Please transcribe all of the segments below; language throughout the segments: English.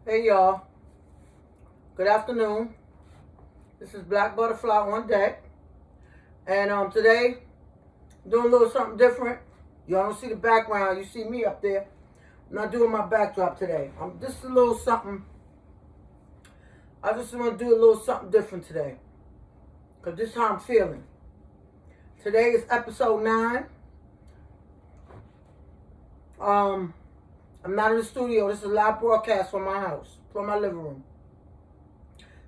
Hey y'all, good afternoon. This is Black Butterfly on deck. And today, doing a little something different. Y'all don't see the background, you see me up there. I'm not doing my backdrop today. I'm just a little something. I just want to do a little something different today. Because this is how I'm feeling. Today is episode 9. I'm not in the studio. This is a live broadcast from my house, from my living room.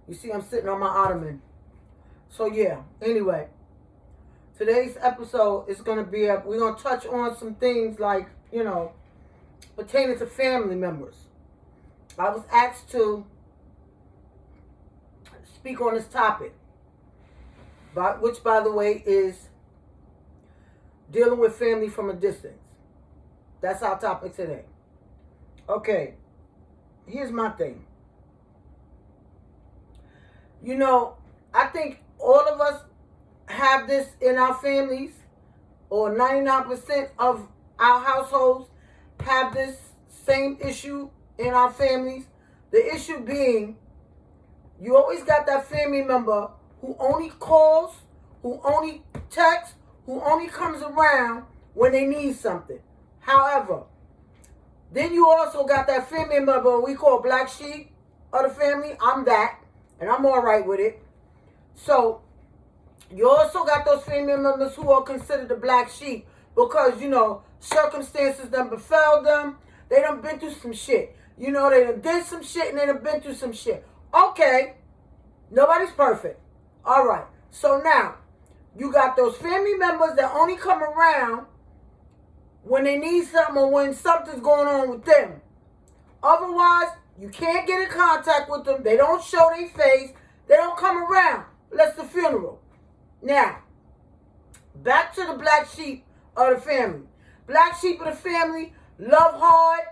You see I'm sitting on my ottoman. So yeah, anyway. Today's episode is going to be, we're going to touch on some things like, pertaining to family members. I was asked to speak on this topic, which by the way is dealing with family from a distance. That's our topic today. Okay, here's my thing. I think all of us have this in our families, or 99% of our households have this same issue in our families. The issue being, you always got that family member who only calls, who only texts, who only comes around when they need something. However, then you also got that family member we call black sheep of the family. I'm that, and I'm all right with it. So, you also got those family members who are considered the black sheep because, circumstances done befell them. They done been through some shit. They done did some shit and they done been through some shit. Okay, nobody's perfect. All right, so now, you got those family members that only come around when they need something or when something's going on with them. Otherwise, you can't get in contact with them. They don't show their face. They don't come around unless the funeral. Now, back to the black sheep of the family. Black sheep of the family love hard,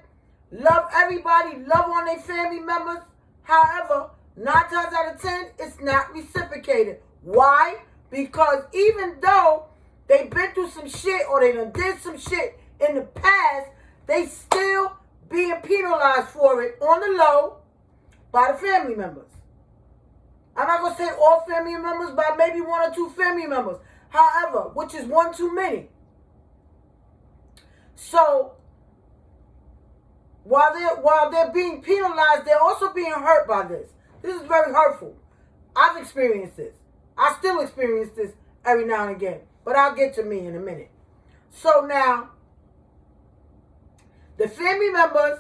love everybody, love on their family members. However, 9 times out of 10, it's not reciprocated. Why? Because even though they've been through some shit or they done did some shit in the past, they still being penalized for it on the low by the family members. I'm not going to say all family members, but maybe 1 or 2 family members. However, which is 1 too many. So, while they're being penalized, they're also being hurt by this. This is very hurtful. I've experienced this. I still experience this every now and again. But I'll get to me in a minute. So now, the family members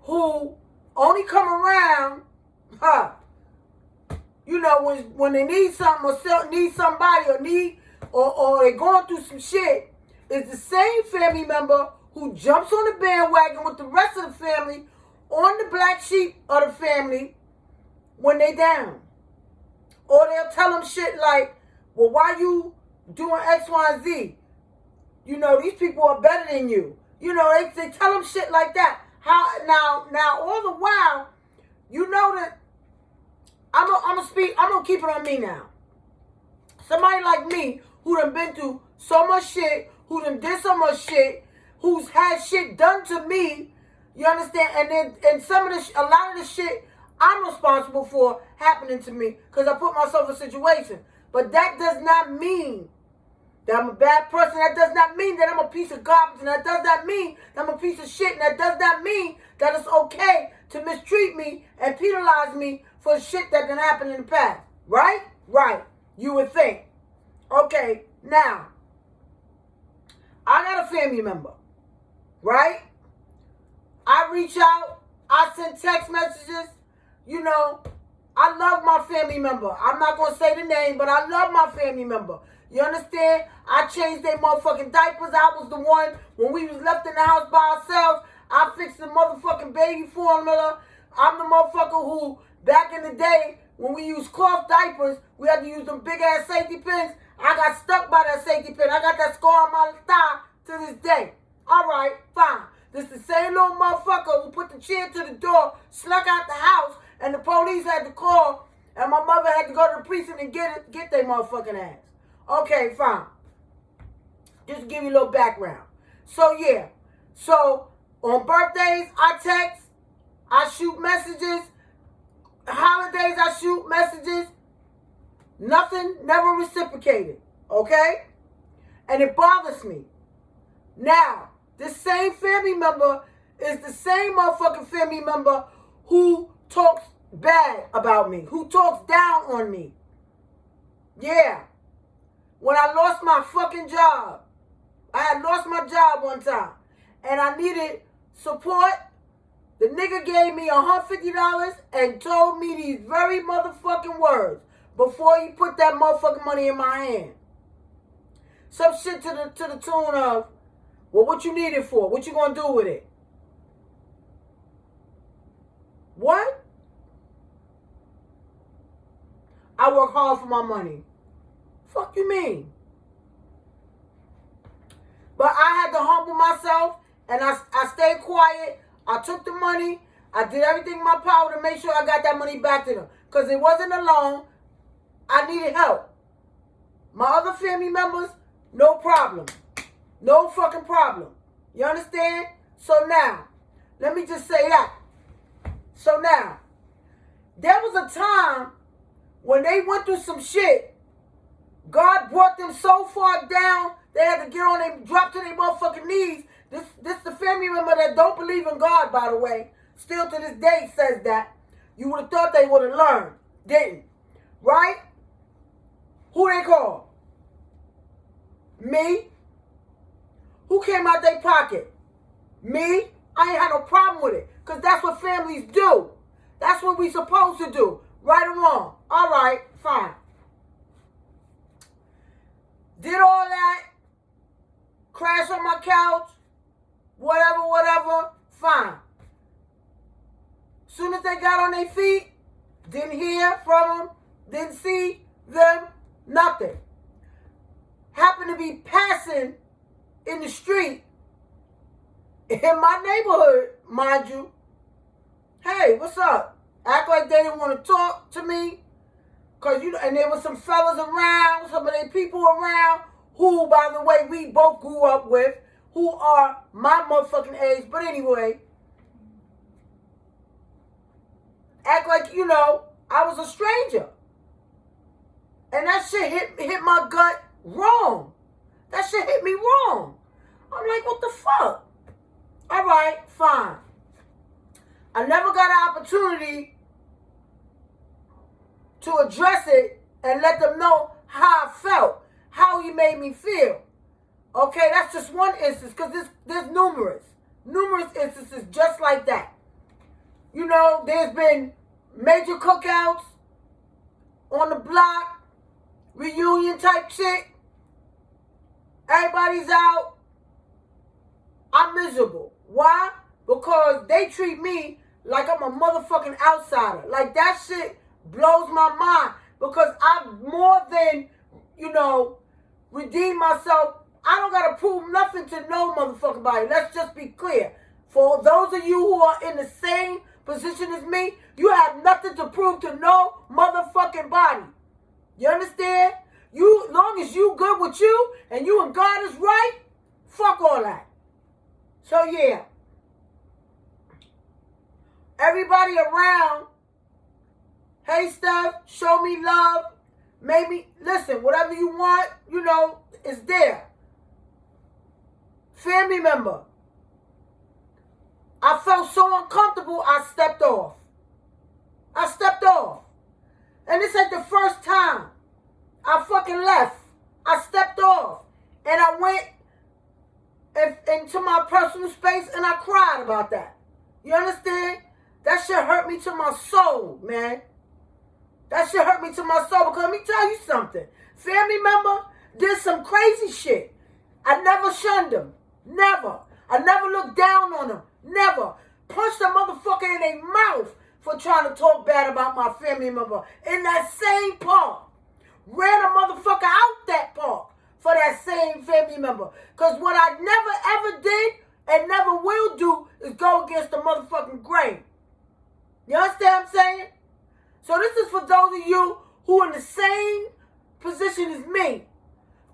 who only come around, when they need something or need somebody or they're going through some shit, is the same family member who jumps on the bandwagon with the rest of the family on the black sheep of the family when they down. Or they'll tell them shit like, well, why you doing X, Y, and Z? These people are better than you. They tell them shit like that. Now, all the while, that I'm gonna keep it on me now. Somebody like me who done been through so much shit, who done did so much shit, who's had shit done to me, you understand? And a lot of the shit I'm responsible for happening to me because I put myself in a situation. But that does not mean that I'm a bad person. That does not mean that I'm a piece of garbage. And that does not mean that I'm a piece of shit. And that does not mean that it's okay to mistreat me and penalize me for shit that done happened in the past. Right? Right. You would think. Okay, now, I got a family member. Right? I reach out. I send text messages. I love my family member. I'm not going to say the name, but I love my family member. You understand? I changed their motherfucking diapers. I was the one, when we was left in the house by ourselves, I fixed the motherfucking baby formula. I'm the motherfucker who, back in the day, when we used cloth diapers, we had to use them big-ass safety pins. I got stuck by that safety pin. I got that scar on my thigh to this day. All right, fine. This the same little motherfucker who put the chair to the door, snuck out the house, and the police had to call, and my mother had to go to the precinct and get their motherfucking ass. Okay, fine. Just to give you a little background. So, yeah. So, on birthdays, I text. I shoot messages. Holidays, I shoot messages. Nothing, never reciprocated. Okay? And it bothers me. Now, this same family member is the same motherfucking family member who talks bad about me, who talks down on me. Yeah. When I lost my fucking job, I had lost my job one time, and I needed support. The nigga gave me $150 and told me these very motherfucking words before he put that motherfucking money in my hand. Some shit to the tune of, well, what you need it for? What you gonna do with it? What? I work hard for my money. Fuck you mean? But I had to humble myself, and I stayed quiet. I took the money. I did everything in my power to make sure I got that money back to them. Because it wasn't a loan. I needed help. My other family members, no problem. No fucking problem. You understand? So now, let me just say that. So now, there was a time when they went through some shit. God brought them so far down, they had to get on their, drop to their motherfucking knees. This the family member that don't believe in God, by the way. Still to this day says that. You would have thought they would have learned. Didn't. Right? Who they call? Me? Who came out their pocket? Me? I ain't had no problem with it. Because that's what families do. That's what we supposed to do. Right or wrong? All right, fine. Did all that. Crash on my couch. Whatever. Fine. Soon as they got on their feet, didn't hear from them, didn't see them, nothing. Happened to be passing in the street in my neighborhood, mind you. Hey, what's up? Act like they didn't want to talk to me. Cause and there was some fellas around, some of their people around, who, by the way, we both grew up with, who are my motherfucking age. But anyway, act like, I was a stranger. And that shit hit my gut wrong. That shit hit me wrong. I'm like, what the fuck? All right, fine. I never got an opportunity to address it and let them know how I felt, how he made me feel. Okay, that's just one instance, because there's numerous instances just like that. There's been major cookouts on the block, reunion type shit. Everybody's out. I'm miserable. Why? Because they treat me like I'm a motherfucking outsider. Like, that shit blows my mind. Because I've more than, redeemed myself. I don't got to prove nothing to no motherfucking body. Let's just be clear. For those of you who are in the same position as me, you have nothing to prove to no motherfucking body. You understand? As long as you good with you and you and God is right, fuck all that. So yeah. Everybody around, hey Steph, show me love. Maybe, listen, whatever you want, is there. Family member. I felt so uncomfortable, I stepped off. And this ain't the first time I fucking left. I stepped off. And I went into my personal space and I cried about that. You understand? That shit hurt me to my soul, man. That shit hurt me to my soul, because let me tell you something. Family member did some crazy shit. I never shunned them. Never. I never looked down on them. Never. Punched a motherfucker in their mouth for trying to talk bad about my family member in that same park. Ran a motherfucker out that park for that same family member. Because what I never ever did and never will do is go against the motherfucking grain. You understand what I'm saying? So this is for those of you who are in the same position as me.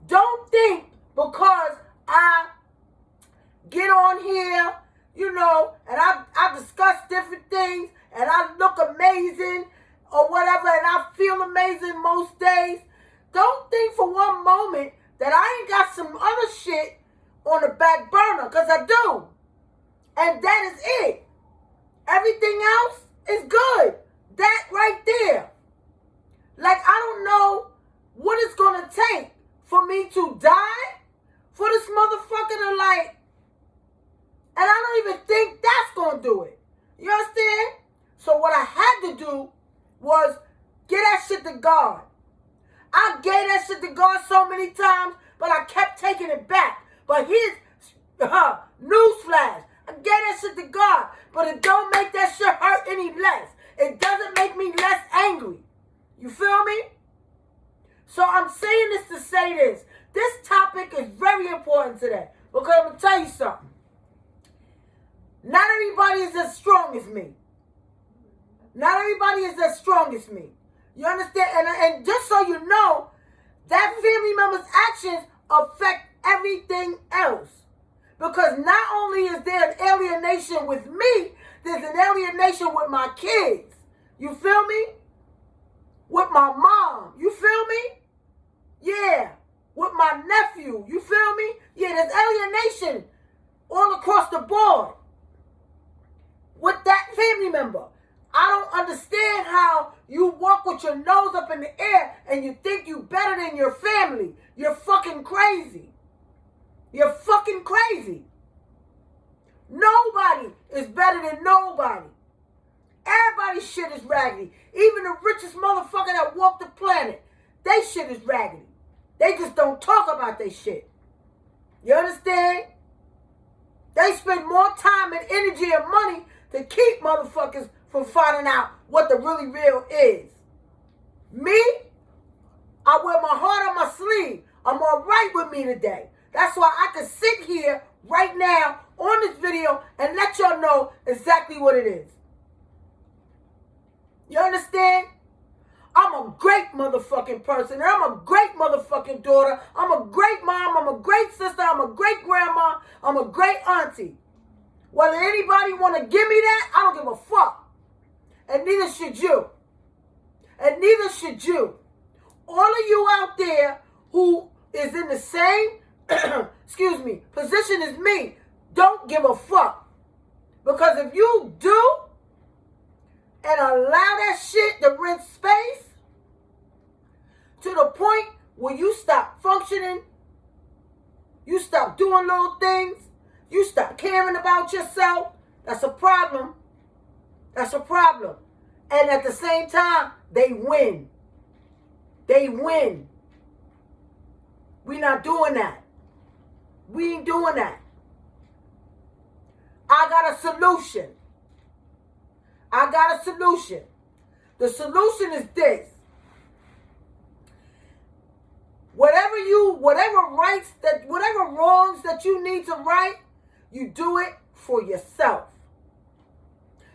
Don't think because I get on here, and I discuss different things, and I look amazing or whatever, and I feel amazing most days. Don't think for one moment that I ain't got some other shit on the back burner, because I do. And that is it. Everything else is good. That right there. Like, I don't know what it's going to take for me to die for this motherfucker to, like, and I don't even think that's going to do it. You understand? So what I had to do was get that shit to God. I gave that shit to God so many times, but I kept taking it back. But here's, newsflash. I gave that shit to God, but it don't make that shit hurt any less. It doesn't make me less angry. You feel me? So I'm saying this to say this. This topic is very important today, because I'm going to tell you something. Not everybody is as strong as me. Not everybody is as strong as me. You understand? And just so you know, that family member's actions affect everything else. Because not only is there an alienation with me, there's an alienation with my kids. You feel me? With my mom. You feel me? Yeah. With my nephew. You feel me? Yeah, there's alienation all across the board with that family member. I don't understand how you walk with your nose up in the air and you think you better than your family. You're fucking crazy. You're fucking crazy. Nobody is better than nobody. Everybody's shit is raggedy. Even the richest motherfucker that walked the planet, they shit is raggedy. They just don't talk about their shit. You understand? They spend more time and energy and money to keep motherfuckers from finding out what the really real is. Me, I wear my heart on my sleeve. I'm all right with me today. That's why I can sit here right now on this video and let y'all know exactly what it is. You understand? I'm a great motherfucking person. And I'm a great motherfucking daughter. I'm a great mom. I'm a great sister. I'm a great grandma. I'm a great auntie. Whether anybody want to give me that, I don't give a fuck. And neither should you. And neither should you. All of you out there who is in the same, position as me, don't give a fuck. Because if you do and allow that shit to rent space to the point where you stop functioning, you stop doing little things, you stop caring about yourself, that's a problem. That's a problem. And at the same time, they win. They win. We not doing that. We ain't doing that. I got a solution. I got a solution. The solution is this. Whatever wrongs that you need to right, you do it for yourself.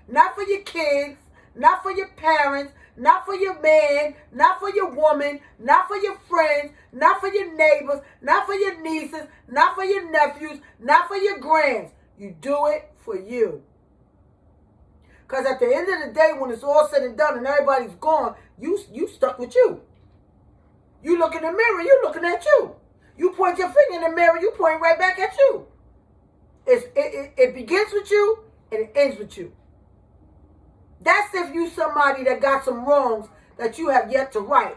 Not for your kids, not for your parents, not for your man, not for your woman, not for your friends, not for your neighbors, not for your nieces, not for your nephews, not for your grands. You do it for you. Because at the end of the day, when it's all said and done and everybody's gone, you stuck with you. You look in the mirror, you looking at you. You point your finger in the mirror, you point right back at you. It begins with you and it ends with you. That's if you somebody that got some wrongs that you have yet to right.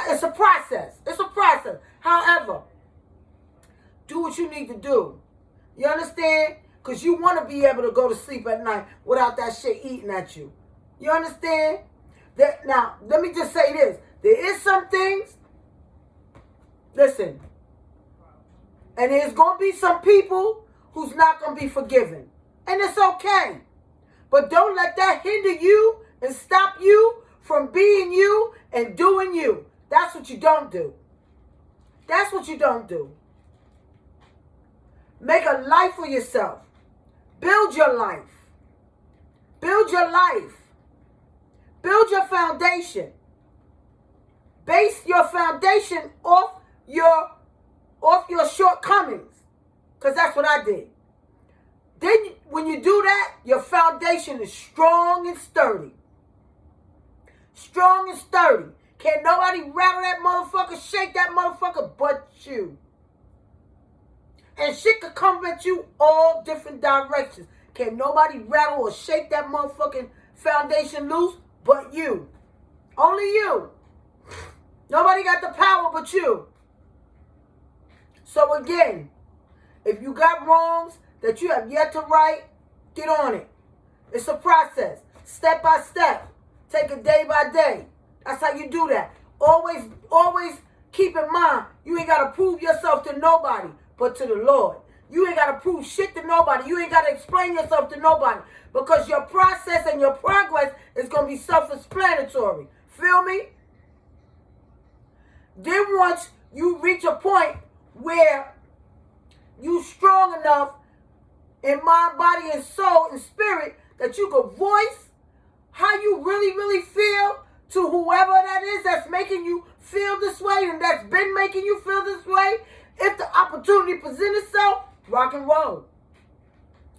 It's a process. It's a process. However, do what you need to do. You understand? Because you want to be able to go to sleep at night without that shit eating at you. You understand? Now, let me just say this. There is some things, listen, and there's going to be some people who's not going to be forgiven. And it's okay. But don't let that hinder you and stop you from being you and doing you. That's what you don't do. That's what you don't do. Make a life for yourself. Build your life. Build your life. Build your foundation. Base your foundation off your shortcomings. Because that's what I did. Then when you do that, your foundation is strong and sturdy. Strong and sturdy. Can't nobody rattle that motherfucker, shake that motherfucker but you. And shit could come at you all different directions. Can't nobody rattle or shake that motherfucking foundation loose but you. Only you. Nobody got the power but you. So again, if you got wrongs that you have yet to right, get on it. It's a process. Step by step. Take it day by day. That's how you do that. Always keep in mind, you ain't got to prove yourself to nobody but to the Lord. You ain't got to prove shit to nobody. You ain't got to explain yourself to nobody. Because your process and your progress is going to be self-explanatory. Feel me? Then once you reach a point where you strong enough in mind, body, and soul and spirit that you can voice how you really, really feel to whoever that is that's making you feel this way and that's been making you feel this way, if the opportunity presents itself, rock and roll.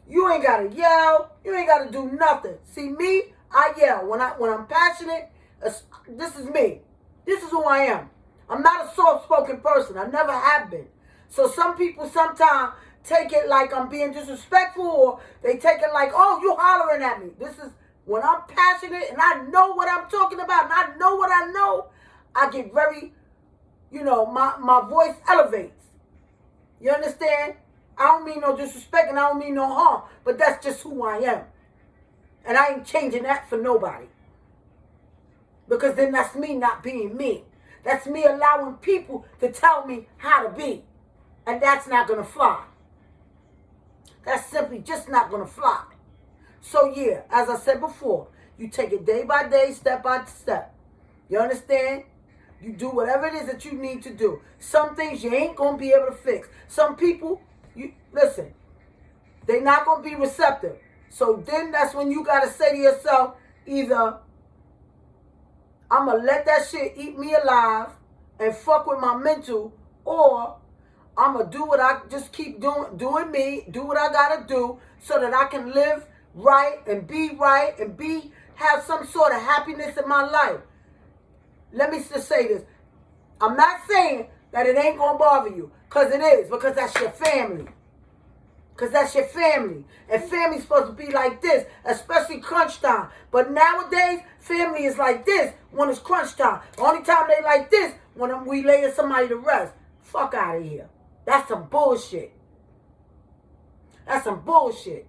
You ain't got to yell. You ain't got to do nothing. See, me, I yell. When I'm passionate, this is me. This is who I am. I'm not a soft-spoken person. I never have been. So some people sometimes take it like I'm being disrespectful, or they take it like, oh, you hollering at me. This is when I'm passionate and I know what I'm talking about and I know what I know, I get very, my voice elevates. You understand? I don't mean no disrespect and I don't mean no harm, but that's just who I am. And I ain't changing that for nobody. Because then that's me not being me. That's me allowing people to tell me how to be. And that's not going to fly. That's simply just not going to fly. So yeah, as I said before, you take it day by day, step by step. You understand? You do whatever it is that you need to do. Some things you ain't going to be able to fix. Some people, listen, they're not going to be receptive. So then that's when you got to say to yourself, either I'm going to let that shit eat me alive and fuck with my mental, or I'm going to do what I just keep doing me, do what I got to do so that I can live right and have some sort of happiness in my life. Let me just say this. I'm not saying that it ain't going to bother you, because it is, because that's your family. Because that's your family. And family's supposed to be like this, especially crunch time. But nowadays, family is like this when it's crunch time. The only time they like this when we laying somebody to rest. Fuck out of here. That's some bullshit. That's some bullshit.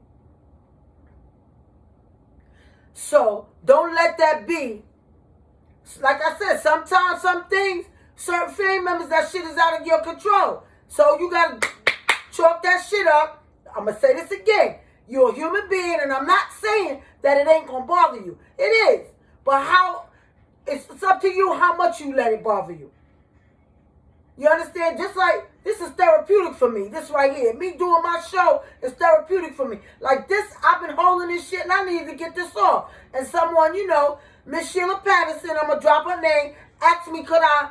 So, don't let that be. Like I said, sometimes some things, certain family members, that shit is out of your control. So, you got to chalk that shit up. I'm going to say this again. You're a human being, and I'm not saying that it ain't going to bother you. It is. But it's up to you how much you let it bother you. You understand? Just like this is therapeutic for me. This right here. Me doing my show is therapeutic for me. Like this, I've been holding this shit and I need to get this off. And someone, Miss Sheila Patterson, I'm going to drop her name, asked me, could I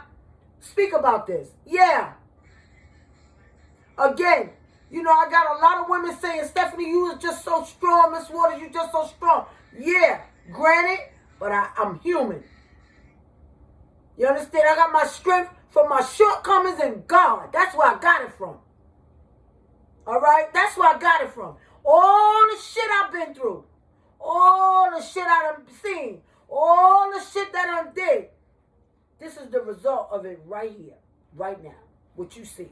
speak about this? Yeah. Again, I got a lot of women saying, Stephanie, you is just so strong. Miss Waters, you just so strong. Yeah, granted, but I'm human. You understand? I got my strength from my shortcomings and God. That's where I got it from. All right? That's where I got it from. All the shit I've been through. All the shit I done seen. All the shit that I did. This is the result of it right here. Right now. What you see.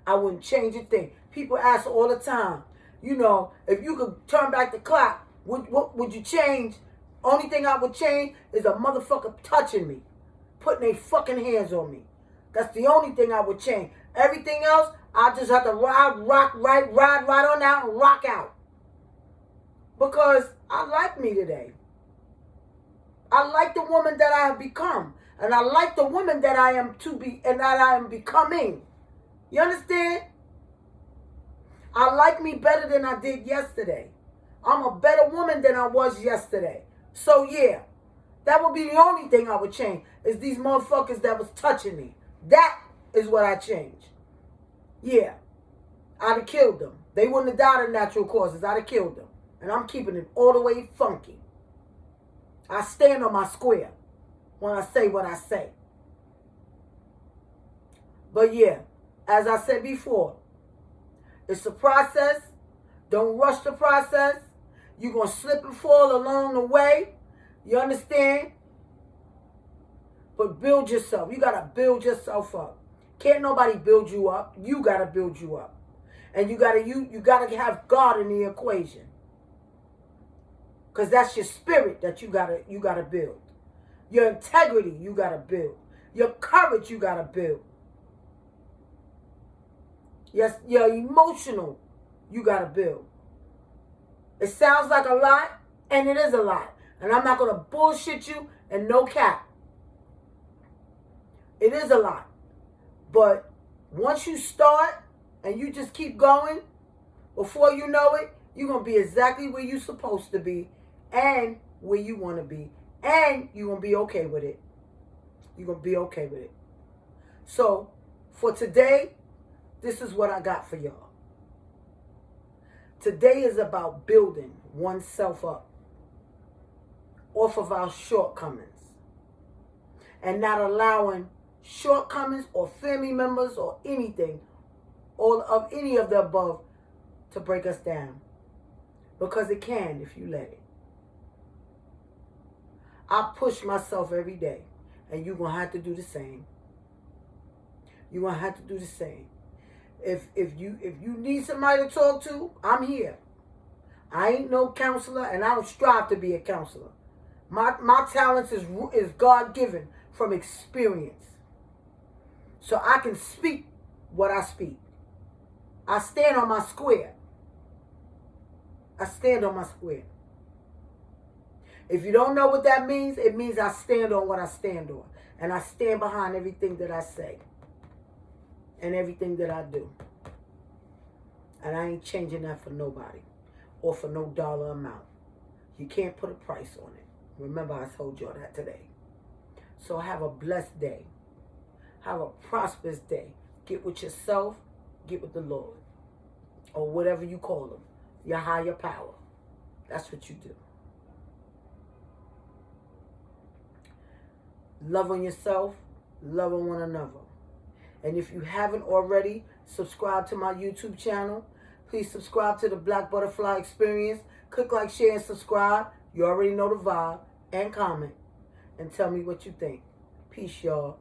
I wouldn't change a thing. People ask all the time, if you could turn back the clock, what would you change? Only thing I would change is a motherfucker touching me. Putting their fucking hands on me. That's the only thing I would change. Everything else, I just have to ride right on out and rock out. Because I like me today. I like the woman that I have become. And I like the woman that I am to be and that I am becoming. You understand? I like me better than I did yesterday. I'm a better woman than I was yesterday. So yeah, that would be the only thing I would change, is these motherfuckers that was touching me. That is what I changed. Yeah. I'd have killed them. They wouldn't have died of natural causes. I'd have killed them. And I'm keeping it all the way funky. I stand on my square when I say what I say. But yeah, as I said before, it's a process. Don't rush the process. You're going to slip and fall along the way. You understand? But build yourself. You got to build yourself up. Can't nobody build you up. You got to build you up. And you got to have God in the equation. Cuz that's your spirit that you got to build. Your integrity you got to build. Your courage you got to build. Yes, your emotional you got to build. It sounds like a lot, and it is a lot. And I'm not going to bullshit you and no cap. It is a lot. But once you start and you just keep going, before you know it, you're going to be exactly where you're supposed to be and where you want to be. And you're going to be okay with it. You're going to be okay with it. So, for today, this is what I got for y'all. Today is about building oneself up off of our shortcomings and not allowing shortcomings or family members or anything or of any of the above to break us down, because it can if you let it. I push myself every day, and you're going to have to do the same. You're going to have to do the same. If you need somebody to talk to, I'm here. I ain't no counselor, and I don't strive to be a counselor. My talents is God-given from experience. So I can speak what I speak. I stand on my square. I stand on my square. If you don't know what that means, it means I stand on what I stand on. And I stand behind everything that I say. And everything that I do. And I ain't changing that for nobody. Or for no dollar amount. You can't put a price on it. Remember, I told y'all that today. So have a blessed day. Have a prosperous day. Get with yourself. Get with the Lord. Or whatever you call him. Your higher power. That's what you do. Love on yourself. Love on one another. And if you haven't already, subscribe to my YouTube channel. Please subscribe to the Black Butterfly Experience. Click like, share, and subscribe. You already know the vibe. And comment. And tell me what you think. Peace, y'all.